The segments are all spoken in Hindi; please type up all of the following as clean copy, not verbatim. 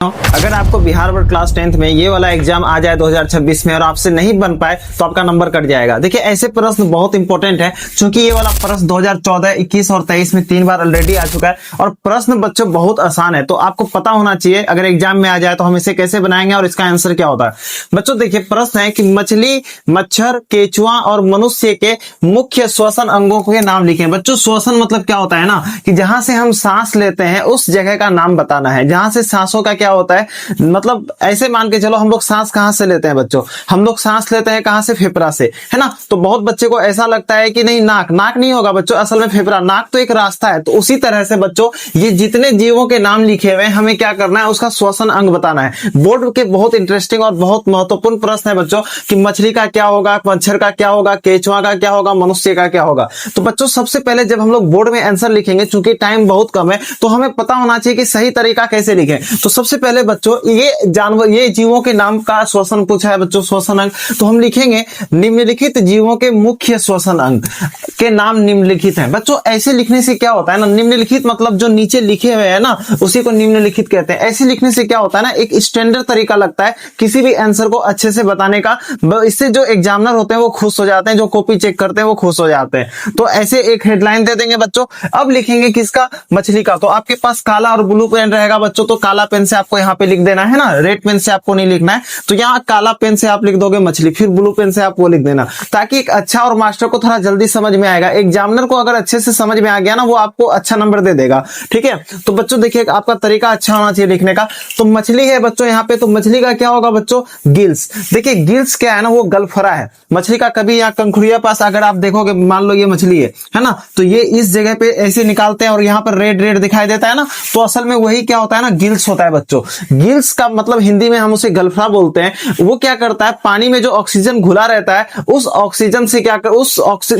अगर आपको बिहार बोर्ड क्लास 10th में ये वाला एग्जाम आ जाए 2026 में और आपसे नहीं बन पाए तो आपका नंबर कट जाएगा। देखिए ऐसे प्रश्न बहुत इंपॉर्टेंट है क्योंकि ये वाला प्रश्न 2014, 21 और 23 में 3 बार ऑलरेडी आ चुका है और प्रश्न बच्चों बहुत आसान है। तो आपको पता होना चाहिए अगर एग्जाम में आ जाए तो हम इसे कैसे बनाएंगे और इसका आंसर क्या होता है। बच्चों देखिए प्रश्न है कि मछली, मच्छर, केचुआ और मनुष्य के मुख्य श्वसन अंगों के नाम लिखें। बच्चों श्वसन मतलब क्या होता है ना कि जहां से हम सांस लेते हैं उस जगह का नाम बताना है। जहां से सांसों का क्या होता है, मतलब ऐसे मान के चलो हम लोग सांस कहां से लेते हैं बच्चों, हम लोग सांस लेते हैं कहां से, फेफड़ा से, है ना। तो बहुत बच्चे को ऐसा लगता है कि नहीं नाक नहीं होगा बच्चों, असल में फेफड़ा, नाक तो एक रास्ता है। तो उसी तरह से बच्चों ये जितने जीवों के नाम लिखे हुए हमें क्या करना है, उसका श्वसन अंग बताना है। बोर्ड के बहुत इंटरेस्टिंग और बहुत महत्वपूर्ण प्रश्न है बच्चों कि मछली का क्या होगा, मच्छर का क्या होगा, केचुआ का क्या होगा, मनुष्य का क्या होगा। तो बच्चों सबसे पहले जब हम लोग बोर्ड में आंसर लिखेंगे, चूंकि टाइम बहुत कम है तो हमें पता होना चाहिए कि सही तरीका कैसे लिखें। तो सबसे पहले बच्चों ये जानवर, ये जीवों के नाम का श्वसन पूछा है बच्चों, श्वसन अंग। तो हम लिखेंगे निम्नलिखित जीवों के मुख्य श्वसन अंग के नाम निम्नलिखित हैं। बच्चों ऐसे लिखने से क्या होता है ना, निम्नलिखित मतलब जो नीचे लिखे हुए हैं ना उसी को निम्नलिखित कहते हैं। ऐसे लिखने से क्या होता है ना, एक स्टैंडर्ड तरीका लगता है किसी भी आंसर को अच्छे से बताने का। इससे जो एग्जामिनर होते हैं वो खुश हो जाते हैं, जो कॉपी चेक करते हैं वो खुश हो जाते हैं। तो ऐसे एक हेडलाइन दे देंगे बच्चों। अब लिखेंगे किसका, मछली का। तो आपके पास काला और ब्लू पेन रहेगा बच्चों, तो काला पेन से आपको यहाँ पे लिख देना है ना, रेड पेन से आपको नहीं लिखना है। तो यहाँ काला पेन से आप लिख दोगे मछली, फिर ब्लू पेन से आप वो लिख देना, ताकि एक अच्छा और मास्टर को थोड़ा जल्दी समझ में आएगा। एग्जामिनर को अगर अच्छे से समझ में आ गया ना वो आपको अच्छा नंबर दे देगा, ठीक है। तो बच्चों देखिए आपका तरीका अच्छा होना चाहिए लिखने का। तो मछली है बच्चों यहाँ पे, तो मछली का क्या होगा बच्चों, गिल्स। देखिए गिल्स क्या है ना, वो गलफरा है मछली का। कभी यहाँ कंखुड़िया पास अगर आप देखोगे, मान लो ये मछली है ना, तो ये इस जगह पे ऐसे निकालते हैं और यहाँ पर रेड रेड दिखाई देता है ना, तो असल में वही क्या होता है ना, गिल्स होता है बच्चों। गिल्स का मतलब हिंदी में हम उसे गलफरा बोलते हैं। वो क्या करता है, पानी में जो ऑक्सीजन घुला रहता है उस ऑक्सीजन से क्या कर,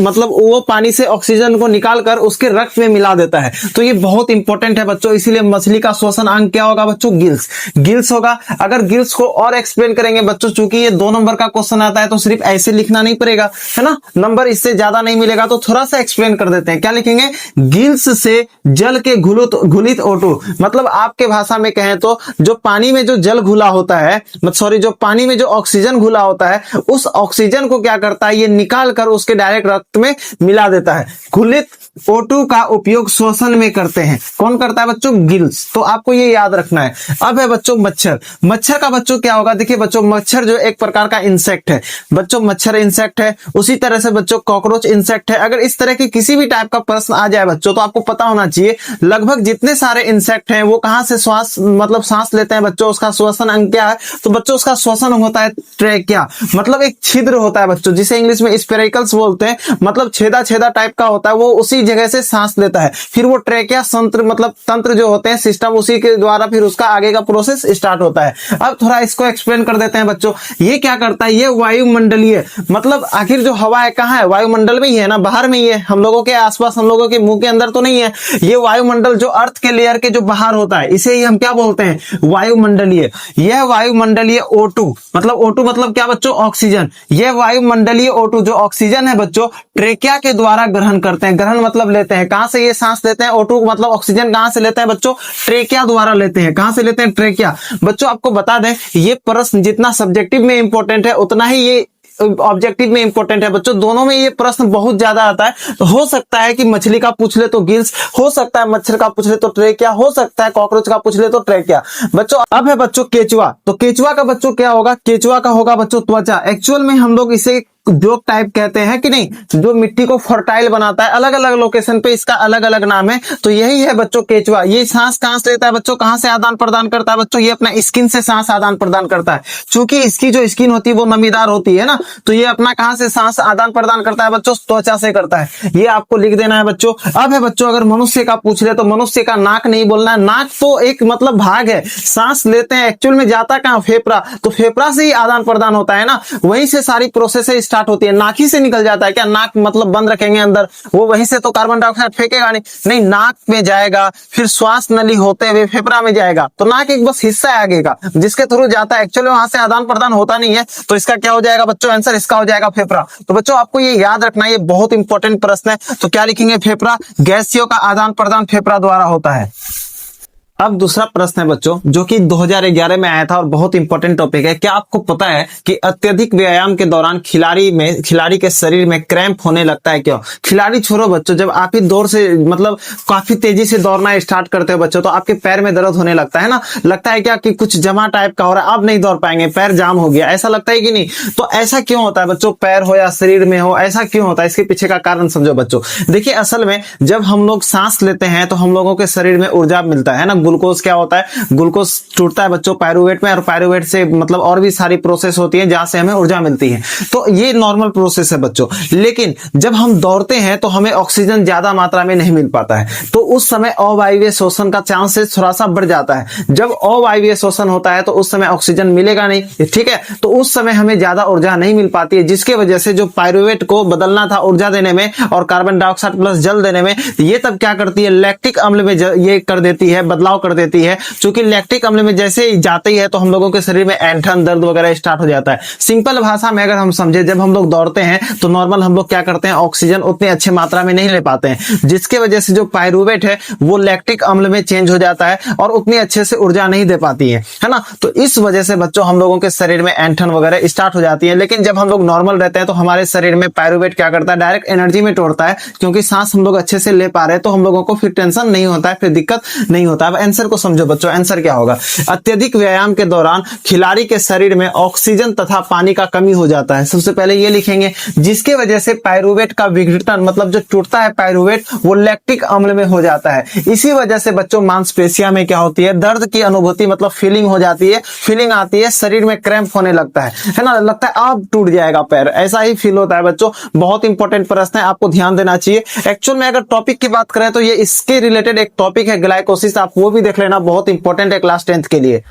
मतलब वो पानी से ऑक्सीजन को निकालकर उसके रक्त में मिला देता है। तो ये बहुत इंपॉर्टेंट है बच्चों, इसीलिए मछली का श्वसन अंग क्या होगा बच्चों, गिल्स। गिल्स होगा। अगर गिल्स को और एक्सप्लेन करेंगे बच्चों, चूंकि ये 2 नंबर का क्वेश्चन आता है तो सिर्फ ऐसे लिखना नहीं पड़ेगा, है ना, नंबर इससे ज्यादा नहीं मिलेगा, तो थोड़ा सा एक्सप्लेन कर देते हैं। क्या लिखेंगे, गिल्स से जल के घुलित O2, मतलब आपके भाषा में कहें तो जो पानी में जो जल घुला होता है, सॉरी जो पानी में जो ऑक्सीजन घुला होता है उस ऑक्सीजन को क्या करता है, ये निकाल कर उसके डायरेक्ट रक्त में मिला देता है। घुलित O2 का उपयोग श्वसन में करते हैं। कौन करता है बच्चों, गिल्स। तो आपको ये याद रखना है। अब है बच्चों मच्छर। मच्छर का बच्चों क्या होगा, देखिए बच्चों मच्छर जो एक प्रकार का इंसेक्ट है बच्चों, मच्छर इंसेक्ट है। उसी तरह से बच्चों कॉकरोच इंसेक्ट है। अगर इस तरह के किसी भी टाइप का प्रश्न आ जाए बच्चों तो आपको पता होना चाहिए लगभग जितने सारे इंसेक्ट हैं वो कहां से श्वास मतलब सांस लेते हैं बच्चों, उसका श्वसन अंग क्या है, तो बच्चों उसका श्वसन अंग होता है ट्रेकिया, मतलब एक छिद्र होता है बच्चों, जिसे इंग्लिश में स्पेरिकल्स बोलते हैं, मतलब छेदा छेदा टाइप का होता है, वो उसी जगह से सांस लेता है। फिर वो ट्रेकिया तंत्र, मतलब तंत्र जो होते हैं सिस्टम, उसी के द्वारा फिर उसका आगे का प्रोसेस स्टार्ट होता है। अब थोड़ा इसको एक्सप्लेन कर देते हैं बच्चों। ये क्या करता है, ये वायुमंडलीय, मतलब आखिर जो हवा है कहाँ है, वायुमंडल में ही है ना, बाहर में ही है, हम लोगों के आसपास, हम लोगों के मुंह के अंदर तो नहीं है। ये वायुमंडल जो अर्थ के लेयर के जो बाहर होता है इसे ही हम क्या बोलते हैं, वायुमंडलीय। यह वायुमंडलीय O2, मतलब O2 मतलब क्या बच्चों, ऑक्सीजन। यह वायुमंडलीय O2 जो ऑक्सीजन है बच्चों ट्रेकिया के द्वारा ग्रहण करते हैं। ग्रहण मतलब लेते हैं, कहां से ये सांस लेते हैं, O2 मतलब ऑक्सीजन कहां से लेते हैं बच्चों, ट्रेकिया द्वारा लेते हैं। कहां से लेते हैं, ट्रेकिया। बच्चों आपको बता दें ये प्रश्न जितना सब्जेक्टिव में इंपॉर्टेंट है उतना ही ये ऑब्जेक्टिव में इंपॉर्टेंट है बच्चों। दोनों में ये प्रश्न बहुत ज्यादा आता है। तो हो सकता है कि मछली का पूछ ले तो गिल्स, हो सकता है मच्छर का पूछ ले तो ट्रेकिया, हो सकता है कॉकरोच का पूछ ले तो ट्रेकिया बच्चों। अब है बच्चों केचुआ। तो केचुआ का बच्चों क्या होगा, केचुआ का होगा बच्चों त्वचा। एक्चुअल में हम लोग इसे जोक टाइप कहते हैं कि नहीं, जो मिट्टी को फर्टाइल बनाता है। अलग अलग लोकेशन पे इसका अलग अलग नाम है। तो यही है बच्चों केचुआ। ये सांस कहां से लेता है बच्चों, कहां से आदान प्रदान करता है बच्चों, ये अपना स्किन से सांस आदान प्रदान करता है। चूंकि इसकी जो स्किन होती है वो नमीदार होती है ना, तो ये अपना कहां से सांस आदान प्रदान करता है बच्चों, त्वचा से करता है। ये आपको लिख देना है बच्चों। अब है बच्चों अगर मनुष्य का पूछ ले तो मनुष्य का नाक नहीं बोलना है। नाक तो एक मतलब भाग है, सांस लेते हैं, एक्चुअल में जाता कहां, फेफड़ा। तो फेफड़ा से ही आदान प्रदान होता है ना, वहीं से सारी प्रोसेस स्टार्ट होती है। नाक ही से निकल जाता है क्या, नाक मतलब बंद रखेंगे अंदर, वो वहीं से तो कार्बन डाइऑक्साइड फेंकेगा नहीं, नाक में जाएगा, फिर श्वास नली होते हुए फेफड़ा में जाएगा। तो नाक एक बस हिस्सा है आगे का जिसके थ्रू जाता है, एक्चुअली वहां से आदान प्रदान होता नहीं है। तो इसका क्या हो जाएगा बच्चों, आंसर इसका हो जाएगा फेफड़ा। तो बच्चों आपको ये याद रखना है, ये बहुत इंपॉर्टेंट प्रश्न है। तो क्या लिखेंगे, फेफड़ा। गैसियों का आदान प्रदान फेफड़ा द्वारा होता है। अब दूसरा प्रश्न है बच्चों, जो कि 2011 में आया था और बहुत इंपॉर्टेंट टॉपिक है। क्या आपको पता है कि अत्यधिक व्यायाम के दौरान खिलाड़ी के शरीर में क्रैम्प होने लगता है? क्यों? खिलाड़ी छोड़ो बच्चों, जब आप ही दौड़ से मतलब काफी तेजी से दौड़ना स्टार्ट करते हो बच्चों, तो आपके पैर में दर्द होने लगता है ना। लगता है क्या कि कुछ जमा टाइप का हो रहा है, आप नहीं दौड़ पाएंगे, पैर जाम हो गया, ऐसा लगता है कि नहीं? तो ऐसा क्यों होता है बच्चों? पैर हो या शरीर में हो, ऐसा क्यों होता है? इसके पीछे का कारण समझो बच्चों। देखिए, असल में जब हम लोग सांस लेते हैं तो हम लोगों के शरीर में ऊर्जा मिलता है ना। ग्लूकोज क्या होता है? ग्लूकोज टूटता है बच्चों पायरुवेट में, और पायरुवेट से मतलब और भी सारी प्रोसेस होती है जहां से हमें ऊर्जा मिलती है। तो ये नॉर्मल प्रोसेस है बच्चों। लेकिन जब हम दौड़ते हैं तो हमें ऑक्सीजन ज्यादा मात्रा में नहीं मिल पाता है, तो उस समय अवायवीय शोषण का चांसेस थोड़ा सा बढ़ जाता है। जब अवायवीय शोषण होता है तो उस समय ऑक्सीजन मिलेगा नहीं, ठीक है। तो उस समय हमें ज्यादा ऊर्जा नहीं मिल पाती है, जिसके वजह से जो पायरुवेट को बदलना था ऊर्जा देने में और कार्बन डाइऑक्साइड प्लस जल देने में, ये तब क्या करती है? लैक्टिक अम्ल में ये कर देती है, बदलाव कर देती है। क्योंकि लैक्टिक अम्ल में जैसे ही जाती है तो हम लोगों के शरीर में ऐंठन, दर्द वगैरह स्टार्ट हो जाता है। सिंपल भाषा में अगर हम समझे, जब हम लोग दौड़ते हैं तो नॉर्मल हम लोग क्या करते हैं? ऑक्सीजन उतनी अच्छी मात्रा में नहीं ले पाते हैं, जिसके वजह से जो पायरुवेट है वो लैक्टिक अम्ल में चेंज हो जाता है और उतनी अच्छे से ऊर्जा नहीं दे पाती है ना। तो इस वजह से बच्चों हम लोगों के शरीर में ऐंठन वगैरह स्टार्ट हो जाती है। लेकिन जब हम लोग नॉर्मल रहते हैं तो हमारे शरीर में पायरुवेट क्या करता है? डायरेक्ट एनर्जी में तोड़ता है, क्योंकि सांस हम लोग अच्छे से ले पा रहे हैं, तो हम लोगों को फिर टेंशन नहीं होता है, फिर दिक्कत नहीं होता है। अब आंसर को समझो बच्चों, आंसर क्या होगा? अत्यधिक व्यायाम के दौरान खिलाड़ी के शरीर में ऑक्सीजन तथा पानी का कमी हो जाता है। सबसे पहले ये लिखेंगे, जिसके वजह से पायरुवेट का विघटन मतलब जो टूटता है पायरुवेट, वो लैक्टिक अम्ल में हो जाता है। इसी वजह से बच्चों मांसपेशियों में क्या होती है? दर्द की अनुभूति मतलब फीलिंग हो जाती है, फीलिंग आती है, शरीर में क्रैम्प होने लगता है ना। लगता है अब टूट जाएगा पैर, ऐसा ही फील होता है बच्चों। बहुत इंपॉर्टेंट प्रश्न है, आपको ध्यान देना चाहिए। एक्चुअल में अगर टॉपिक की बात करें तो ये इसके रिलेटेड एक टॉपिक है ग्लाइकोसिस, आप वो भी देख लेना, बहुत इंपॉर्टेंट है क्लास 10th के लिए।